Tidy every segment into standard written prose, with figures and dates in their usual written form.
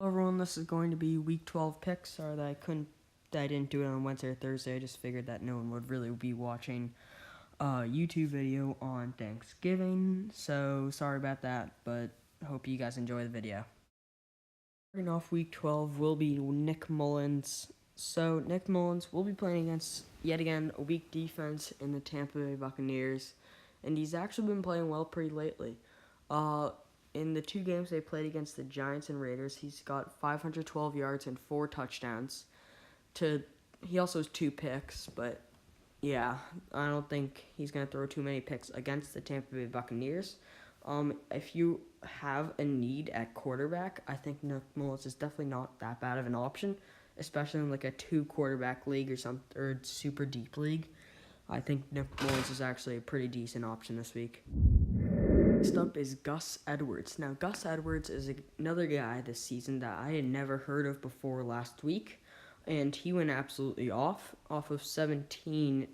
Hello everyone, this is going to be week 12 picks. Sorry that I didn't do it on Wednesday or Thursday. I just figured that no one would really be watching a YouTube video on Thanksgiving. So sorry about that, but hope you guys enjoy the video. Starting off week 12 will be Nick Mullins. So Nick Mullins will be playing against, yet again, a weak defense in the Tampa Bay Buccaneers. And he's actually been playing well pretty lately. In the two games they played against the Giants and Raiders, he's got 512 yards and 4 touchdowns. He also has 2 picks, but yeah, I don't think he's going to throw too many picks against the Tampa Bay Buccaneers. If you have a need at quarterback, I think Nick Mullins is definitely not that bad of an option, especially in like a 2-quarterback league or super deep league. I think Nick Mullins is actually a pretty decent option this week. Next up is Gus Edwards. Now, Gus Edwards is another guy this season that I had never heard of before last week, and he went absolutely off of 17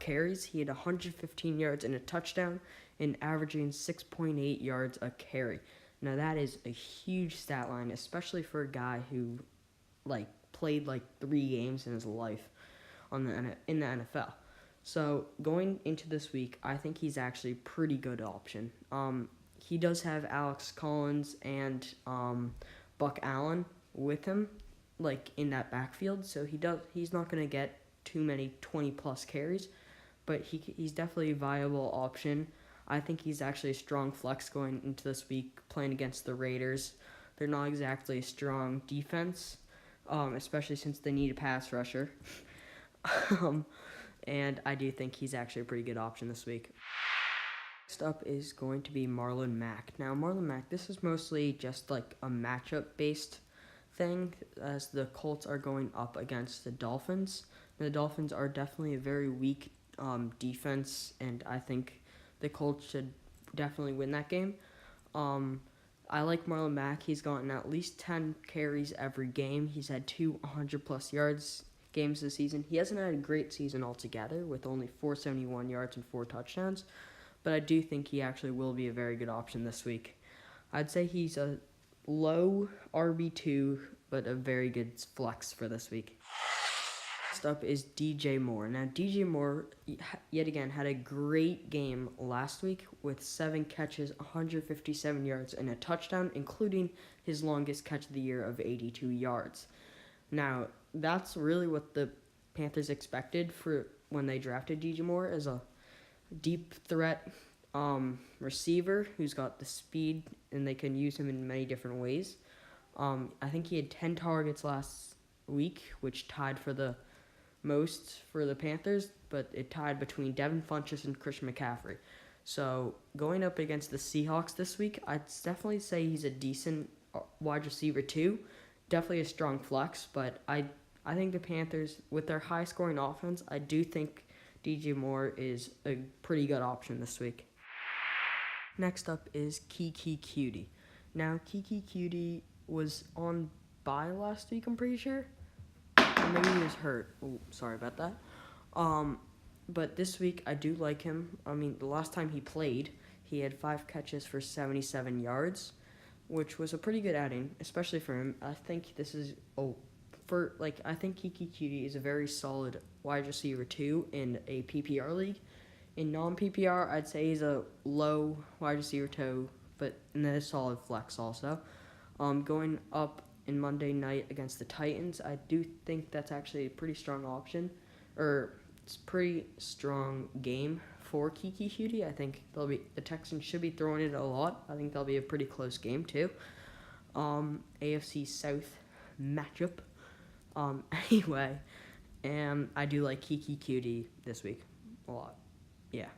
carries. He had 115 yards and a touchdown, and averaging 6.8 yards a carry. Now, that is a huge stat line, especially for a guy who played 3 games in his life in the NFL. So going into this week, I think he's actually a pretty good option. He does have Alex Collins and Buck Allen with him, in that backfield. So he's not gonna get too many 20+ carries, but he's definitely a viable option. I think he's actually a strong flex going into this week playing against the Raiders. They're not exactly a strong defense, especially since they need a pass rusher. And I do think he's actually a pretty good option this week. Next up is going to be Marlon Mack. Now, Marlon Mack, this is mostly just a matchup-based thing, as the Colts are going up against the Dolphins. The Dolphins are definitely a very weak defense, and I think the Colts should definitely win that game. I like Marlon Mack. He's gotten at least 10 carries every game. He's had 200+ yards games this season. He hasn't had a great season altogether with only 471 yards and 4 touchdowns, but I do think he actually will be a very good option this week. I'd say he's a low RB2, but a very good flex for this week. Next up is DJ Moore. Now, DJ Moore, yet again, had a great game last week with 7 catches, 157 yards, and a touchdown, including his longest catch of the year of 82 yards. Now, that's really what the Panthers expected for when they drafted DJ Moore, as a deep threat receiver who's got the speed, and they can use him in many different ways. I think he had 10 targets last week, which tied for the most for the Panthers, but it tied between Devin Funchess and Christian McCaffrey. So going up against the Seahawks this week, I'd definitely say he's a decent wide receiver too. Definitely a strong flex, but I think the Panthers, with their high-scoring offense, I do think DJ Moore is a pretty good option this week. Next up is Keke Coutee. Now, Keke Coutee was on bye last week, I'm pretty sure. Or maybe he was hurt. Oh, sorry about that. But this week, I do like him. I mean, the last time he played, he had 5 catches for 77 yards, which was a pretty good outing, especially for him. I think this is I think Keke Coutee is a very solid wide receiver too in a PPR league. In non-PPR, I'd say he's a low wide receiver too, but and then a solid flex also. Going up in Monday night against the Titans, I do think that's actually a pretty strong option, or it's a pretty strong game for Keke Coutee. I think the Texans should be throwing it a lot. I think that'll be a pretty close game too. AFC South matchup. Anyway, I do like Keke Coutee this week a lot. Yeah.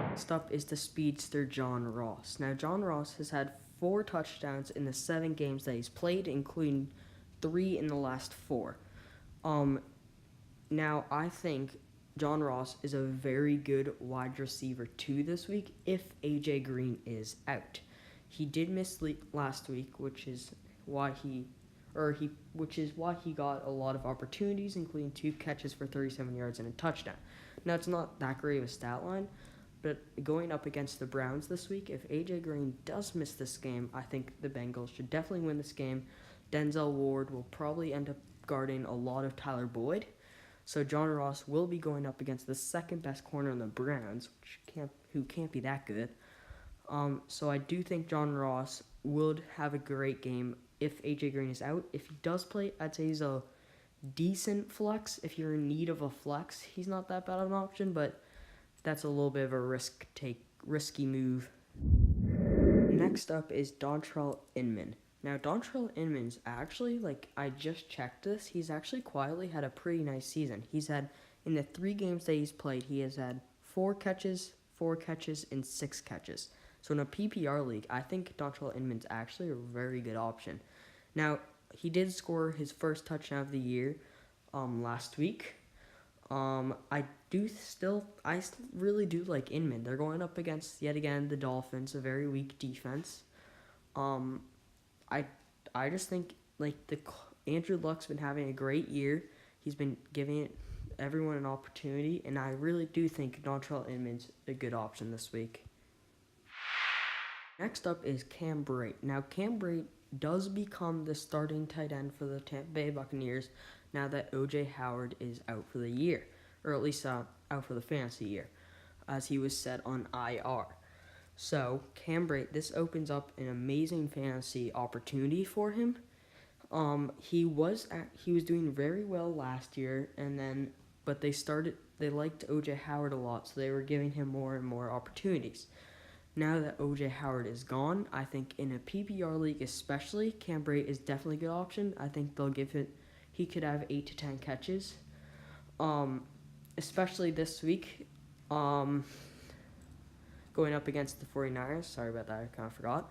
Next up is the speedster John Ross. Now, John Ross has had 4 touchdowns in the 7 games that he's played, including 3 in the last 4. Now, I think John Ross is a very good wide receiver too this week if AJ Green is out. He did miss last week, which is why he got a lot of opportunities, including 2 catches for 37 yards and a touchdown. Now, it's not that great of a stat line, But going up against the Browns this week, if AJ Green does miss this game, I think the Bengals should definitely win this game. Denzel Ward will probably end up guarding a lot of Tyler Boyd. So John Ross will be going up against the second best corner in the Browns, who can't be that good. So I do think John Ross would have a great game if AJ Green is out. If he does play, I'd say he's a decent flex. If you're in need of a flex, he's not that bad of an option, but that's a little bit of a risky move. Next up is Dontrelle Inman. Now, Dontrelle Inman's actually, I just checked this, he's actually quietly had a pretty nice season. In the 3 games that he's played, he has had 4 catches, and 6 catches. So in a PPR league, I think Dontrelle Inman's actually a very good option. Now, he did score his first touchdown of the year last week. I really do like Inman. They're going up against, yet again, the Dolphins, a very weak defense. I just think Andrew Luck's been having a great year. He's been giving everyone an opportunity, and I really do think Dontrelle Inman's a good option this week. Next up is Cam Brate. Now, Cam Brate does become the starting tight end for the Tampa Bay Buccaneers now that O.J. Howard is out for the year, or at least out for the fantasy year, as he was set on IR. So, Cam Brate, this opens up an amazing fantasy opportunity for him. He was doing very well last year, but they liked O.J. Howard a lot, so they were giving him more and more opportunities. Now that O.J. Howard is gone, I think in a PPR league especially, Cam Brate is definitely a good option. I think he could have 8 to 10 catches, especially this week, going up against the 49ers. Sorry about that, I kind of forgot.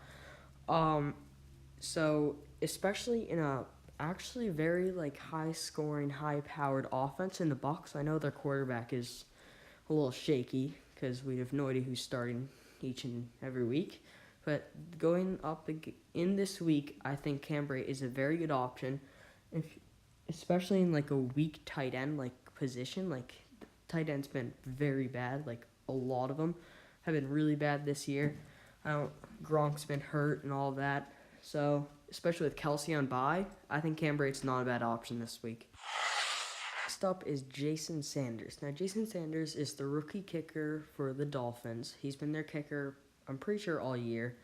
So especially in a actually very high-scoring, high-powered offense in the Bucs, I know their quarterback is a little shaky because we have no idea who's starting each and every week. But going up in this week, I think Cam Brate is a very good option, especially in a weak tight end position. Tight end's been very bad. A lot of them have been really bad this year. Gronk's been hurt and all that. So especially with Kelsey on bye, I think Cam Brate's not a bad option this week. Next up is Jason Sanders. Now, Jason Sanders is the rookie kicker for the Dolphins. He's been their kicker, I'm pretty sure, all year.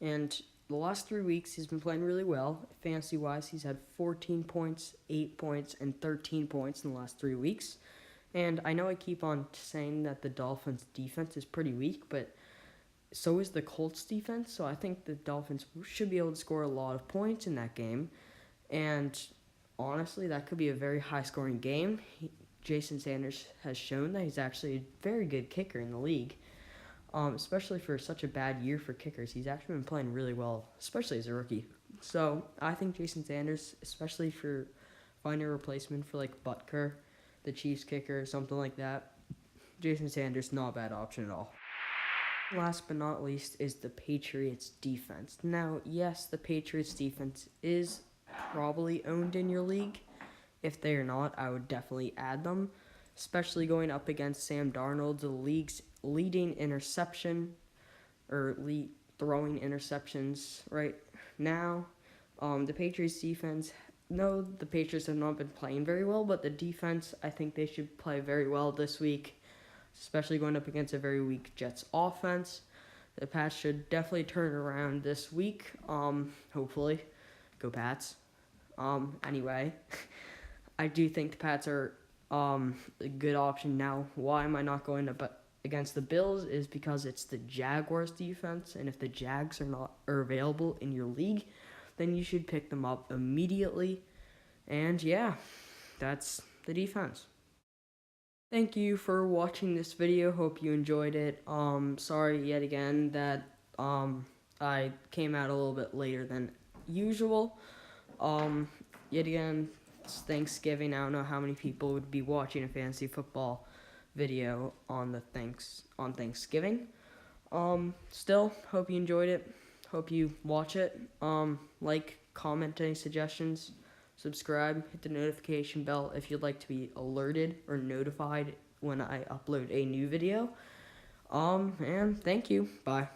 And the last 3 weeks, he's been playing really well. Fantasy-wise, he's had 14 points, 8 points, and 13 points in the last 3 weeks. And I know I keep on saying that the Dolphins' defense is pretty weak, but so is the Colts' defense. So I think the Dolphins should be able to score a lot of points in that game. And honestly, that could be a very high-scoring game. Jason Sanders has shown that he's actually a very good kicker in the league, especially for such a bad year for kickers. He's actually been playing really well, especially as a rookie. So I think Jason Sanders, especially for finding a replacement for Butker, the Chiefs kicker, something like that, Jason Sanders, not a bad option at all. Last but not least is the Patriots defense. Now, yes, the Patriots defense is probably owned in your league. If they are not, I would definitely add them, especially going up against Sam Darnold, the league's leading throwing interceptions right now. The Patriots defense, no, the Patriots have not been playing very well, but the defense, I think they should play very well this week, especially going up against a very weak Jets offense. The Pats should definitely turn around this week, hopefully. Go Pats. Anyway, I do think the Pats are a good option. Now, why am I not going against the Bills is because it's the Jaguars defense, and if the Jags are available in your league, then you should pick them up immediately. And yeah, that's the defense. Thank you for watching this video. Hope you enjoyed it. Sorry yet again that I came out a little bit later than usual. Yet again, it's Thanksgiving. I don't know how many people would be watching a fantasy football video on Thanksgiving. Still, hope you enjoyed it. Hope you watch it. Like, comment any suggestions, subscribe, hit the notification bell if you'd like to be alerted or notified when I upload a new video. And thank you. Bye.